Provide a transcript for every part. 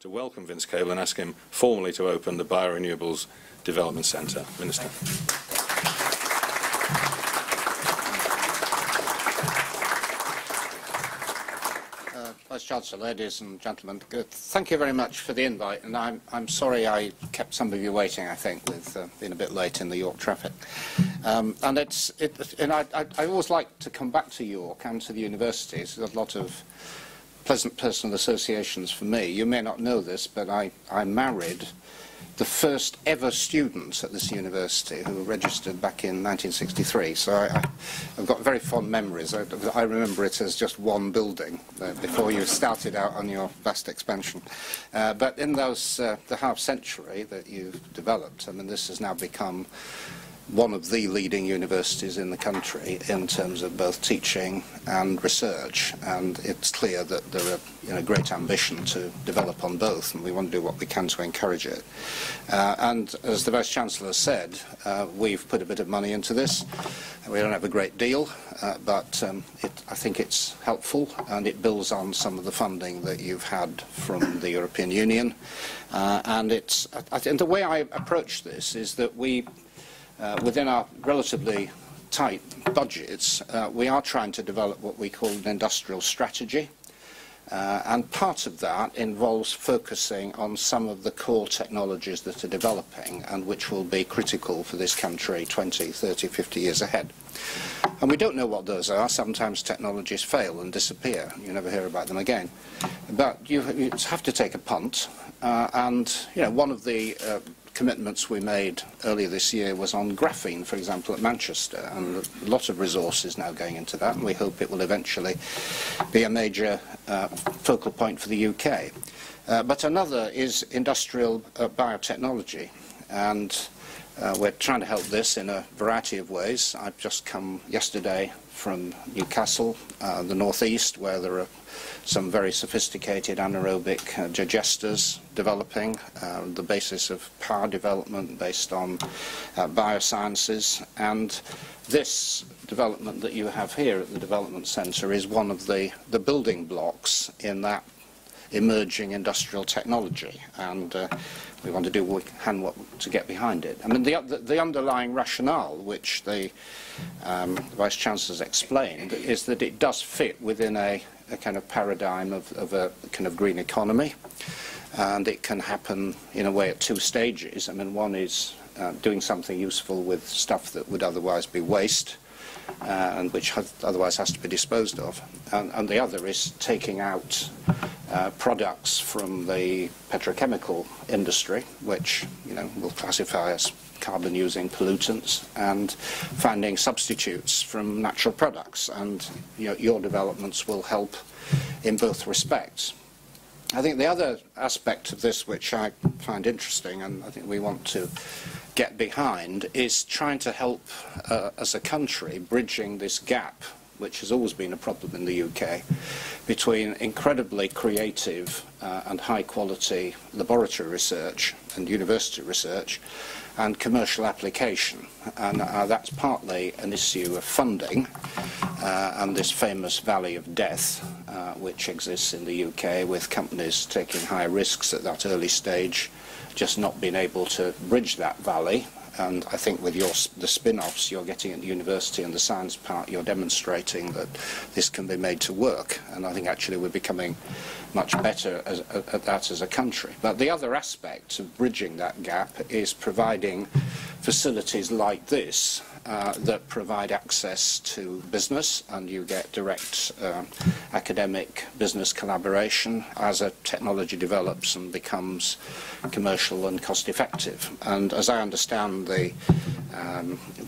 to welcome Vince Cable and ask him formally to open the Biorenewables Development Centre. Minister. Vice-Chancellor, ladies and gentlemen, thank you very much for the invite, and I'm sorry I kept some of you waiting, I think, with being a bit late in the York traffic. And I always like to come back to York and to the universities. There's a lot of pleasant personal associations for me. You may not know this, but I married the first ever students at this university who were registered back in 1963. So I've got very fond memories. I remember it as just one building before you started out on your vast expansion. But in those the half century that you've developed, I mean, this has now become one of the leading universities in the country in terms of both teaching and research, and it's clear that there are great ambition to develop on both, and we want to do what we can to encourage it. And as the Vice-Chancellor said, we've put a bit of money into this. We don't have a great deal, but I think it's helpful, and it builds on some of the funding that you've had from the European Union. And the way I approach this is that within our relatively tight budgets, we are trying to develop what we call an industrial strategy. And part of that involves focusing on some of the core technologies that are developing and which will be critical for this country 20, 30, 50 years ahead. And we don't know what those are. Sometimes technologies fail and disappear. You never hear about them again. But you have to take a punt. And one of the commitments we made earlier this year was on graphene, for example, at Manchester, and a lot of resources now going into that, and we hope it will eventually be a major focal point for the UK. But another is industrial biotechnology, and we're trying to help this in a variety of ways. I've just come yesterday from Newcastle, the northeast, where there are some very sophisticated anaerobic digesters developing, the basis of power development based on biosciences. And this development that you have here at the Development Centre is one of the building blocks in that emerging industrial technology, and we want to do what we can to get behind it. I mean, the underlying rationale, which the Vice-Chancellor's explained, is that it does fit within a kind of paradigm of a kind of green economy, and it can happen in a way at two stages. I mean, one is doing something useful with stuff that would otherwise be waste, and which otherwise has to be disposed of, and the other is taking out products from the petrochemical industry, which we'll classify as carbon-using pollutants, and finding substitutes from natural products, and your developments will help in both respects. I think the other aspect of this which I find interesting, and I think we want to get behind, is trying to help as a country bridging this gap, which has always been a problem in the UK, between incredibly creative and high-quality laboratory research and university research and commercial application. And that's partly an issue of funding and this famous valley of death which exists in the UK, with companies taking high risks at that early stage, just not being able to bridge that valley. And I think with the spin-offs you're getting at the university and the science part, you're demonstrating that this can be made to work. And I think actually we're becoming much better at that as a country. But the other aspect of bridging that gap is providing facilities like this that provide access to business, and you get direct academic business collaboration as a technology develops and becomes commercial and cost effective. And as I understand the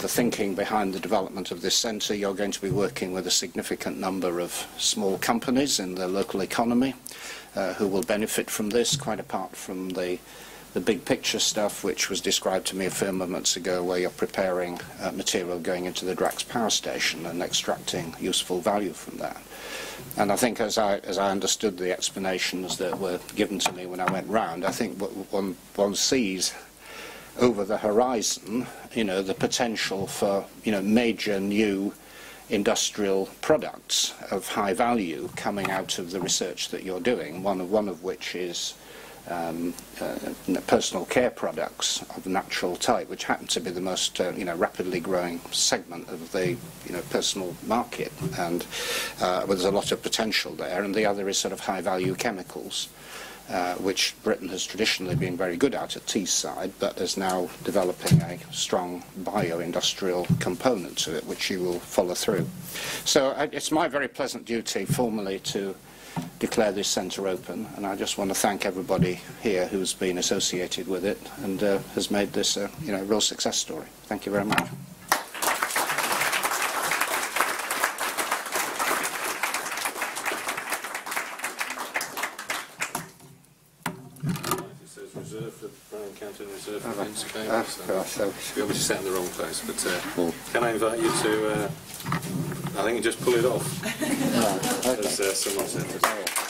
thinking behind the development of this centre, you're going to be working with a significant number of small companies in the local economy who will benefit from this, quite apart from the big picture stuff which was described to me a few moments ago, where you're preparing material going into the Drax power station and extracting useful value from that. And I think as I understood the explanations that were given to me when I went round, I think what one sees over the horizon, the potential for major new industrial products of high value coming out of the research that you're doing, one of which is personal care products of natural type, which happen to be the most rapidly growing segment of the personal market, and there's a lot of potential there. And the other is sort of high-value chemicals, which Britain has traditionally been very good at Teesside, but is now developing a strong bio-industrial component to it, which you will follow through. So it's my very pleasant duty formally to declare this centre open, and I just want to thank everybody here who's been associated with it and has made this a real success story. Thank you very much. It says reserved for Brown County and reserved for Vince, so we obviously sat in the wrong place, but can I invite you to I think you just pull it off, as someone said.